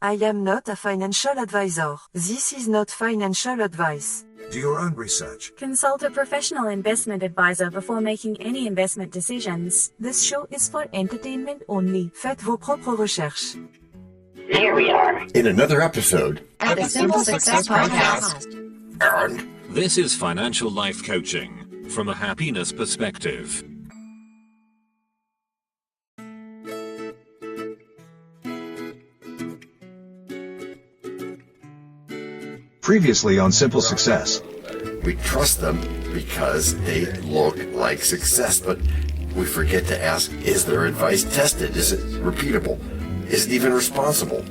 I am not a financial advisor. This is not financial advice. Do your own research. Consult a professional investment advisor before making any investment decisions. This show is for entertainment only. Faites vos propres recherches. Here we are in another episode of the Simple Success Podcast. And this is financial life coaching from a happiness perspective. Previously on Simple Success. we trust them because they look like success, but we forget to ask, is their advice tested? Is it repeatable? Is it even responsible?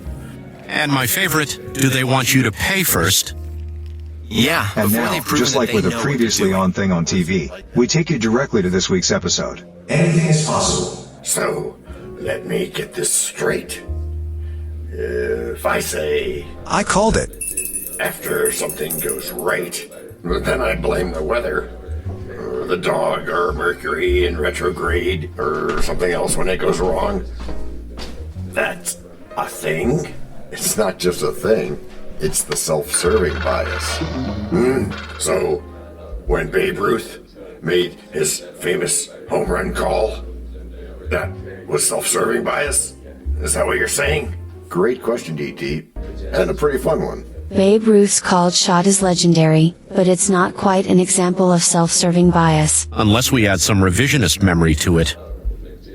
And my favorite, do they want you to pay first? Yeah, And now, just like with a previously on thing on TV, we take you directly to this week's episode. Anything is possible. So, let me get this straight. If I say, I called it. after something goes right, then I blame the weather, or the dog, or Mercury in retrograde, or something else when it goes wrong. That's a thing? It's not just a thing. It's the self-serving bias. So, when Babe Ruth made his famous home run call, that was self-serving bias? Is that what you're saying? Great question, DT, and a pretty fun one. Babe Ruth's called shot is legendary, but it's not quite an example of self-serving bias. Unless we add some revisionist memory to it.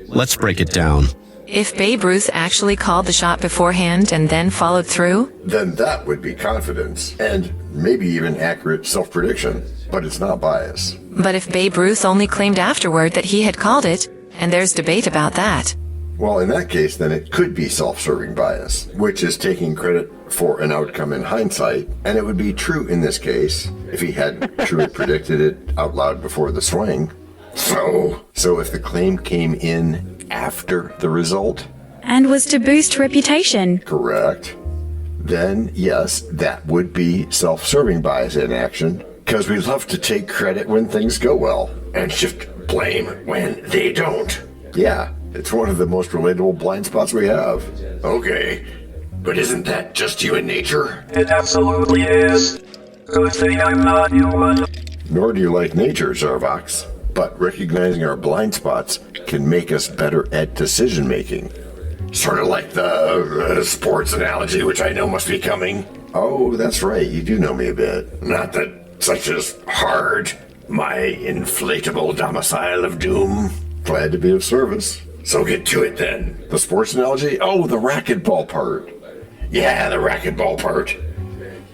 Let's break it down. If Babe Ruth actually called the shot beforehand and then followed through? Then that would be confidence, and maybe even accurate self-prediction, but it's not bias. But if Babe Ruth only claimed afterward that he had called it, and there's debate about that. Well, in that case, then it could be self-serving bias, which is taking credit for an outcome in hindsight, and it would be true in this case if he had truly predicted it out loud before the swing. So if the claim came in after the result, And was to boost reputation. correct, then yes, that would be self-serving bias in action, because we love to take credit when things go well and shift blame when they don't. Yeah, it's one of the most relatable blind spots we have. Okay, but isn't that just human nature? It absolutely is. Good thing I'm not human. Nor do you like nature, Zarvox. But recognizing our blind spots can make us better at decision making. Sort of like the sports analogy, which I know must be coming. Oh, that's right, you do know me a bit. Not that such as hard, my inflatable domicile of doom. Glad to be of service. So get to it then. The sports analogy? Oh, the racquetball part. Yeah, the racquetball part.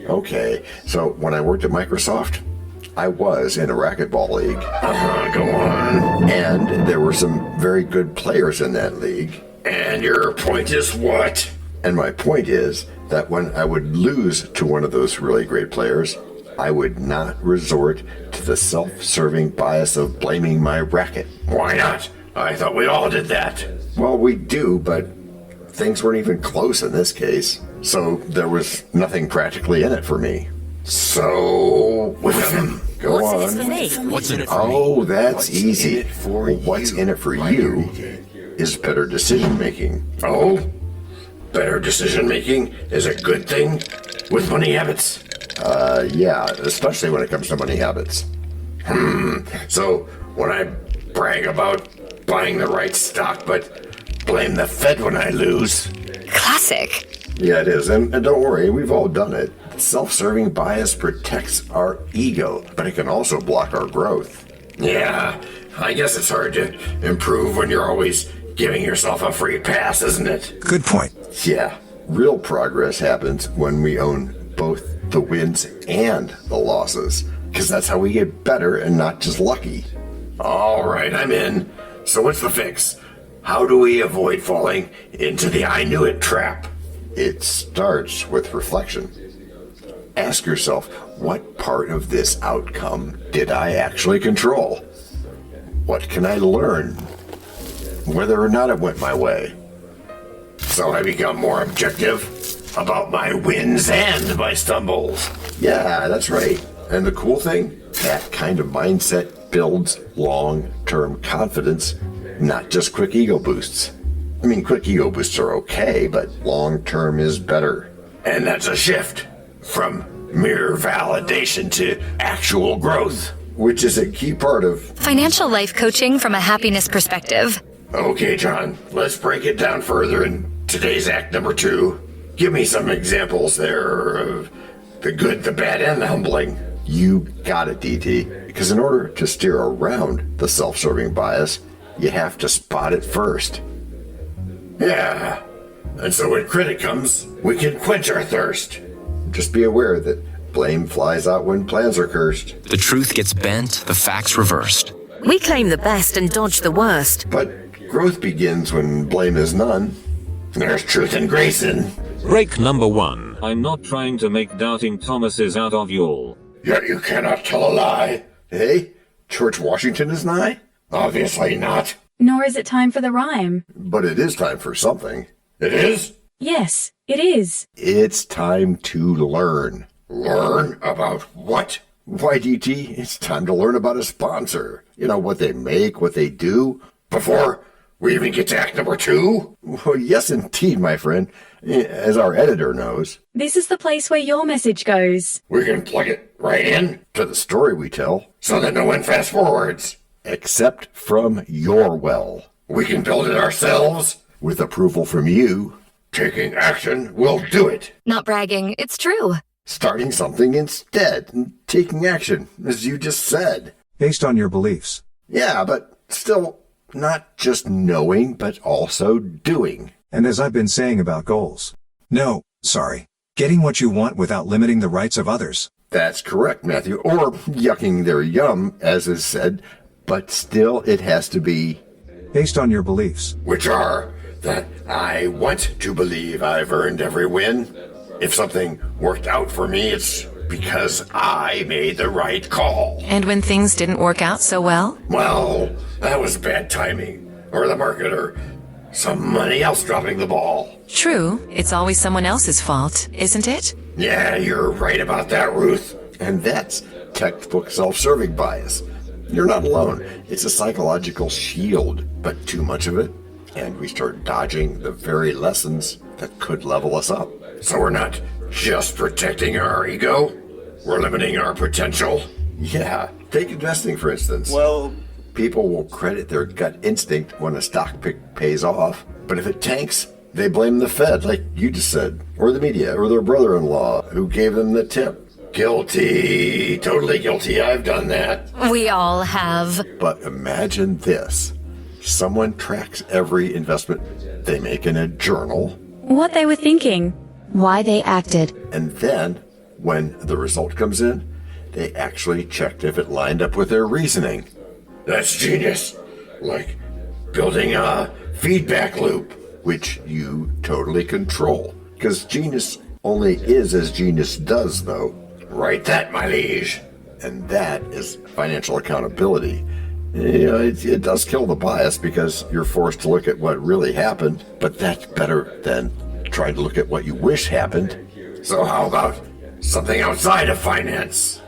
Okay, so when I worked at Microsoft, I was in a racquetball league. Go on. And there were some very good players in that league. And your point is what? And my point is that when I would lose to one of those really great players, I would not resort to the self-serving bias of blaming my racket. Why not? I thought we all did that. Well, we do, but things weren't even close in this case. So there was nothing practically in it for me. So, with him, go on. What's in it for me? Oh, that's easy. What's in it for you is better decision making. Oh, better decision making is a good thing with money habits? Yeah, especially when it comes to money habits. So, when I brag about buying the right stock, but blame the Fed when I lose. Classic. Yeah, it is. And don't worry, we've all done it. Self-serving bias protects our ego, but it can also block our growth. Yeah, I guess it's hard to improve when you're always giving yourself a free pass, isn't it? Good point. Yeah, real progress happens when we own both the wins and the losses, because that's how we get better and not just lucky. All right, I'm in. So what's the fix? How do we avoid falling into the I knew it trap? It starts with reflection. Ask yourself, what part of this outcome did I actually control? What can I learn? Whether or not it went my way. So I become more objective about my wins and my stumbles. Yeah, that's right. And the cool thing, that kind of mindset builds long-term confidence, not just quick ego boosts. I mean, quick ego boosts are okay, but long-term is better. And that's a shift from mere validation to actual growth, which is a key part of financial life coaching from a happiness perspective. Okay, John, let's break it down further in today's act number 2. Give me some examples there of the good, the bad, and the humbling. You got it, DT. Because in order to steer around the self-serving bias, you have to spot it first. Yeah. And so when critic comes, we can quench our thirst. Just be aware that blame flies out when plans are cursed. The truth gets bent, the facts reversed. We claim the best and dodge the worst. But growth begins when blame is none. There's truth and grace in. Break number 1. I'm not trying to make doubting Thomases out of y'all. Yet you cannot tell a lie. Hey, George Washington is nigh? Obviously not. Nor is it time for the rhyme. But it is time for something. It is? Yes, it is. It's time to learn. Learn about what? Why, DT, it's time to learn about a sponsor. You know, what they make, what they do. Before we even get to act number 2? Well, yes, indeed, my friend. As our editor knows. This is the place where your message goes. We can plug it right in to the story we tell, so that no one fast forwards. Except from your well. We can build it ourselves. With approval from you. Taking action will do it. Not bragging, it's true. Starting something instead and taking action, as you just said. Based on your beliefs. Yeah, but still not just knowing, but also doing. And as I've been saying about goals. No, sorry. Getting what you want without limiting the rights of others. That's correct, Matthew. Or yucking their yum, as is said. But still, it has to be based on your beliefs. Which are that I want to believe I've earned every win. If something worked out for me, it's because I made the right call. And when things didn't work out so well? Well, that was bad timing. Or the market, or somebody else dropping the ball. True. It's always someone else's fault, isn't it? Yeah, you're right about that, Ruth. And that's textbook self-serving bias. You're not alone. It's a psychological shield, but too much of it, and we start dodging the very lessons that could level us up. So we're not just protecting our ego, we're limiting our potential. Yeah, take investing for instance. Well, people will credit their gut instinct when a stock pick pays off, but if it tanks, they blame the Fed, like you just said, or the media, or their brother-in-law who gave them the tip. Guilty. Totally guilty. I've done that. We all have. But imagine this. Someone tracks every investment they make in a journal. What they were thinking. Why they acted. And then, when the result comes in, they actually checked if it lined up with their reasoning. That's genius. Like building a feedback loop, which you totally control. Because genius only is as genius does, though. Write that, my liege. And that is financial accountability. You know, it does kill the bias because you're forced to look at what really happened, but that's better than trying to look at what you wish happened. So how about something outside of finance?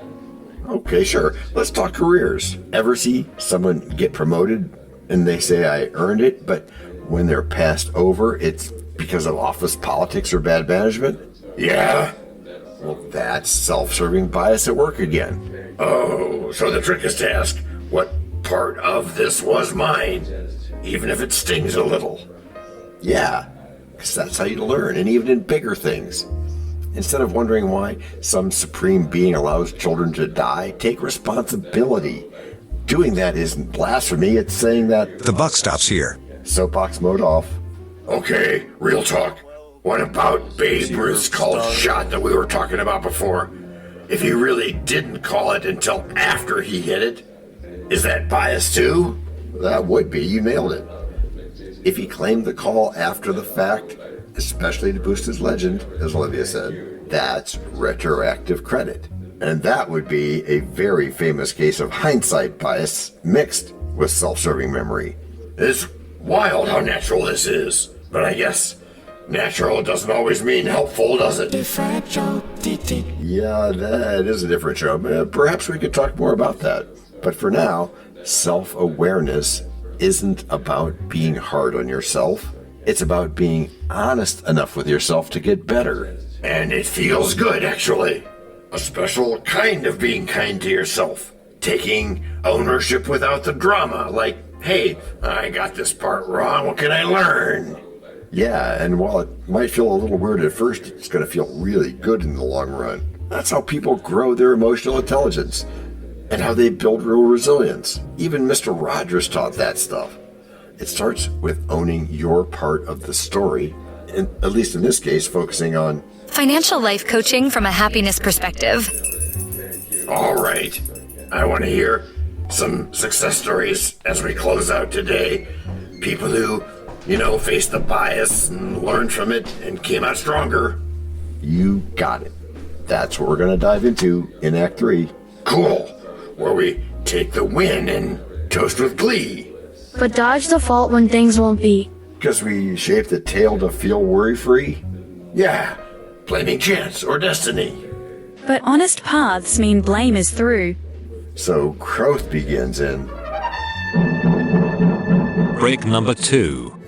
Okay, sure. Let's talk careers. Ever see someone get promoted and they say, I earned it, but when they're passed over, it's because of office politics or bad management? Yeah. Well, that's self-serving bias at work again. Oh, so the trick is to ask, what part of this was mine? Even if it stings a little. Yeah, because that's how you learn, and even in bigger things. Instead of wondering why some supreme being allows children to die, take responsibility. Doing that isn't blasphemy, it's saying that the buck stops here. Soapbox mode off. Okay, real talk. What about Babe Ruth's called shot that we were talking about before? If he really didn't call it until after he hit it, is that bias too? That would be. You nailed it. If he claimed the call after the fact, especially to boost his legend, as Olivia said, that's retroactive credit. And that would be a very famous case of hindsight bias mixed with self-serving memory. It's wild how natural this is, but I guess natural doesn't always mean helpful, does it? Yeah, that is a different show. Perhaps we could talk more about that. But for now, self-awareness isn't about being hard on yourself. It's about being honest enough with yourself to get better. And it feels good, actually. A special kind of being kind to yourself. Taking ownership without the drama, like, hey, I got this part wrong, what can I learn? Yeah, and while it might feel a little weird at first, it's going to feel really good in the long run. That's how people grow their emotional intelligence and how they build real resilience. Even Mr. Rogers taught that stuff. It starts with owning your part of the story, and at least in this case, focusing on financial life coaching from a happiness perspective. All right. I want to hear some success stories as we close out today. People who, faced the bias and learned from it and came out stronger. You got it. That's what we're going to dive into in Act 3. Cool. Where we take the win and toast with glee. But dodge the fault when things won't be. Because we shape the tale to feel worry-free? Yeah. Blaming chance or destiny. But honest paths mean blame is through. So growth begins in break number 2.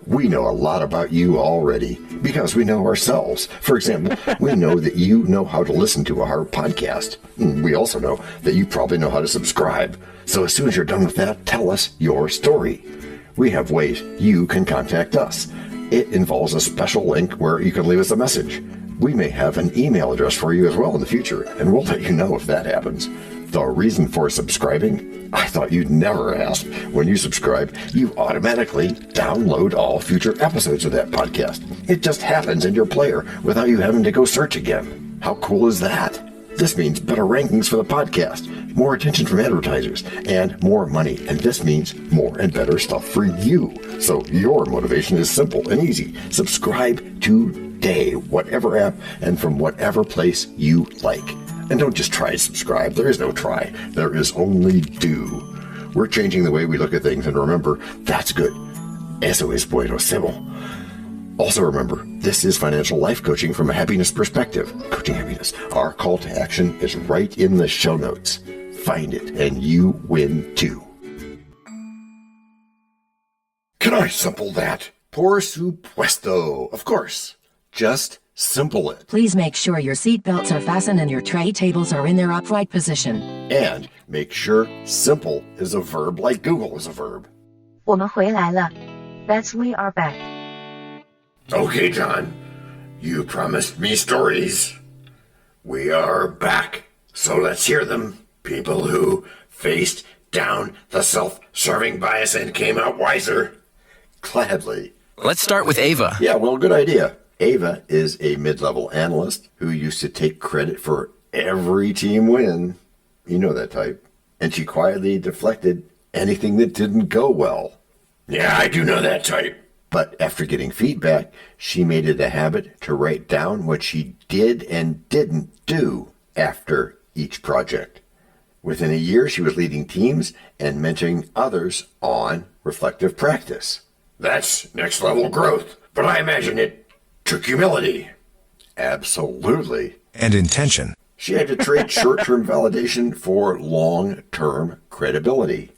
We know a lot about you already because we know ourselves. For example, we know that you know how to listen to our podcast. We also know that you probably know how to subscribe. So as soon as you're done with that, tell us your story. We have ways you can contact us. It involves a special link where you can leave us a message. We may have an email address for you as well in the future, and we'll let you know if that happens. The reason for subscribing? I thought you'd never ask. When you subscribe, you automatically download all future episodes of that podcast. It just happens in your player without you having to go search again. How cool is that? This means better rankings for the podcast, more attention from advertisers, and more money. And this means more and better stuff for you. So your motivation is simple and easy. Subscribe today, whatever app and from whatever place you like. And don't just try to subscribe. There is no try. There is only do. We're changing the way we look at things, and remember, that's good. Eso es buenísimo. Also remember, this is financial life coaching from a happiness perspective. Coaching happiness. Our call to action is right in the show notes. Find it, and you win too. Can I simple that? Por supuesto. Of course. Just simple it. Please make sure your seat belts are fastened and your tray tables are in their upright position. And make sure simple is a verb like Google is a verb. 我们回来了. That's we are back. Okay, John. You promised me stories. We are back. So let's hear them. People who faced down the self-serving bias and came out wiser. Gladly. Let's start with Ava. Yeah, well, good idea. Ava is a mid-level analyst who used to take credit for every team win. You know that type. And she quietly deflected anything that didn't go well. Yeah, I do know that type. But after getting feedback, she made it a habit to write down what she did and didn't do after each project. Within a year, she was leading teams and mentoring others on reflective practice. That's next level growth, but I imagine it took humility. Absolutely. And intention. She had to trade short-term validation for long-term credibility.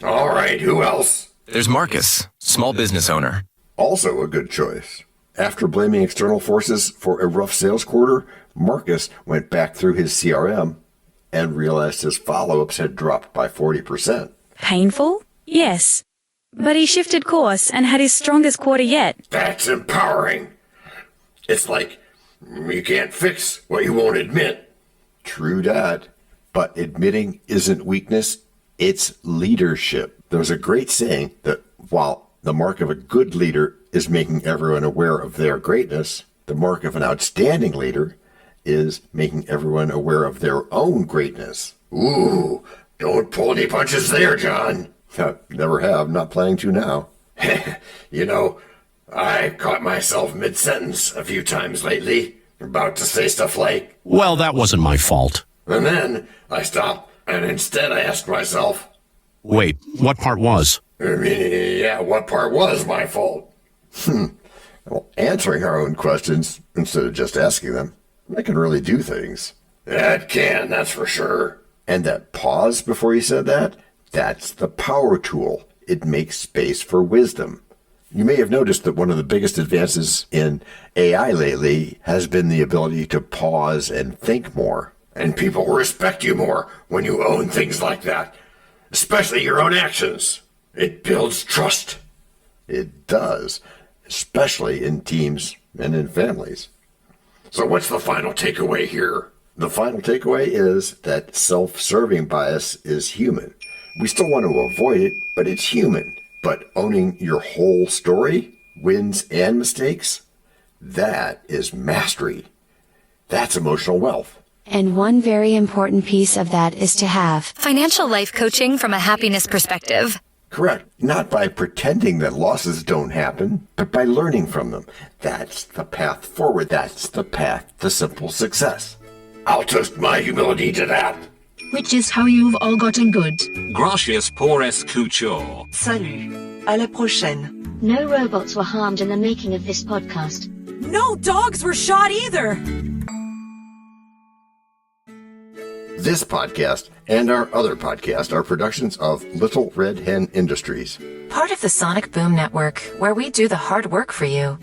All right, who else? There's Marcus, small business owner. Also a good choice. After blaming external forces for a rough sales quarter, Marcus went back through his CRM and realized his follow-ups had dropped by 40%. Painful? Yes. But he shifted course and had his strongest quarter yet. That's empowering. It's like you can't fix what you won't admit. True that. But admitting isn't weakness, it's leadership. There's a great saying that while the mark of a good leader is making everyone aware of their greatness, the mark of an outstanding leader is making everyone aware of their own greatness. Ooh, don't pull any punches there, John. Never have, not planning to now. You know, I caught myself mid-sentence a few times lately, about to say stuff like, well, that wasn't my fault. And then I stopped, and instead I asked myself, wait, what part was? What part was my fault? Well, answering our own questions instead of just asking them, that can really do things. That can, that's for sure. And that pause before you said that, that's the power tool. It makes space for wisdom. You may have noticed that one of the biggest advances in AI lately has been the ability to pause and think more. And people respect you more when you own things like that, especially your own actions. It builds trust. It does, especially in teams and in families. So what's the final takeaway here? The final takeaway is that self-serving bias is human. We still want to avoid it, but it's human. But owning your whole story, wins and mistakes, that is mastery. That's emotional wealth. And one very important piece of that is to have financial life coaching from a happiness perspective. Correct. Not by pretending that losses don't happen, but by learning from them. That's the path forward. That's the path to simple success. I'll toast my humility to that. Which is how you've all gotten good. Gracias por escuchar. Salut. À la prochaine. No robots were harmed in the making of this podcast. No dogs were shot either. This podcast and our other podcast are productions of Little Red Hen Industries. Part of the Sonic Boom Network, where we do the hard work for you.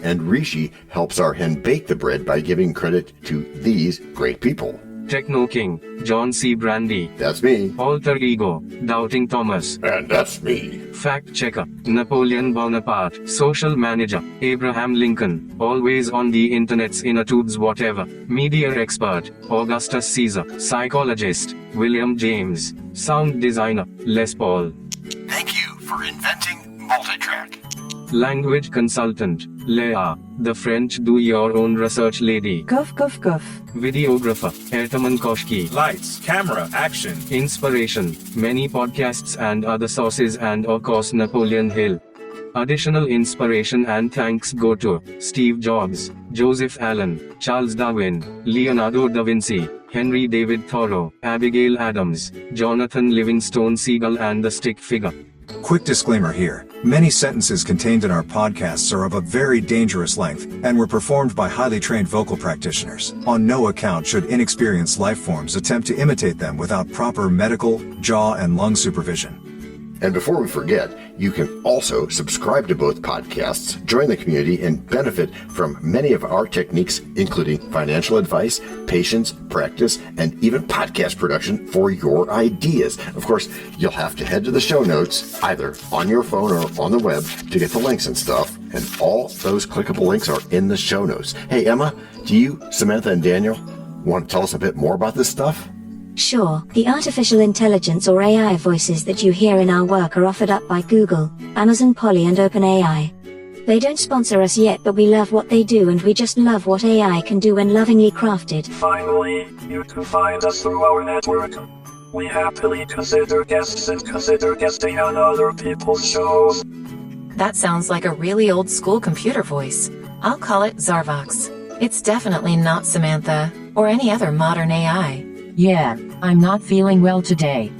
And Rishi helps our hen bake the bread by giving credit to these great people. Techno King, John Brandy. That's me. Alter Ego, Doubting Thomas. And that's me. Fact Checker, Napoleon Bonaparte. Social Manager, Abraham Lincoln. Always on the internet's inner tubes whatever. Media Expert, Augustus Caesar. Psychologist, William James. Sound Designer, Les Paul. Thank you for inventing multitrack. Language Consultant, Leah, the French do-your-own research lady. Cough, cough, cough. Videographer, Ertaman Koshki. Lights, camera, action. Inspiration, many podcasts and other sources and of course Napoleon Hill. Additional inspiration and thanks go to Steve Jobs, Joseph Allen, Charles Darwin, Leonardo da Vinci, Henry David Thoreau, Abigail Adams, Jonathan Livingstone Seagull and the Stick Figure. Quick disclaimer here. Many sentences contained in our podcasts are of a very dangerous length and were performed by highly trained vocal practitioners. On no account should inexperienced life forms attempt to imitate them without proper medical, jaw, and lung supervision. And before we forget, you can also subscribe to both podcasts, join the community, and benefit from many of our techniques, including financial advice, patience, practice, and even podcast production for your ideas. Of course, you'll have to head to the show notes, either on your phone or on the web, to get the links and stuff. And all those clickable links are in the show notes. Hey, Emma, do you, Samantha, and Daniel want to tell us a bit more about this stuff? Sure, the artificial intelligence or AI voices that you hear in our work are offered up by Google, Amazon Polly and OpenAI. They don't sponsor us yet, but we love what they do and we just love what AI can do when lovingly crafted. Finally, you can find us through our network. We happily consider guests and consider guesting on other people's shows. That sounds like a really old school computer voice. I'll call it Zarvox. It's definitely not Samantha, or any other modern AI. Yeah, I'm not feeling well today.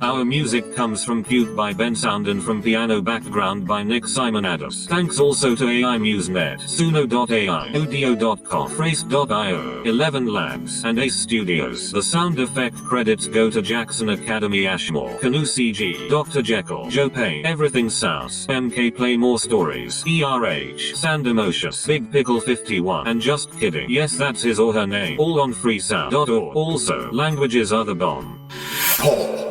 Our music comes from Cube by Ben Sound and from Piano Background by Nick Simonados. Thanks also to AI MuseNet, Suno.ai, Audio.com, Phrase.io, ElevenLabs, and Ace Studios. The sound effect credits go to Jackson Academy Ashmore, Canoe CG, Dr. Jekyll, Joe Payne, Everything Sounds, MK Play More Stories, ERH, Sand Emotions, Big Pickle 51, and Just Kidding. Yes, that's his or her name. All on freesound.org. Also, languages are the bomb. Paul.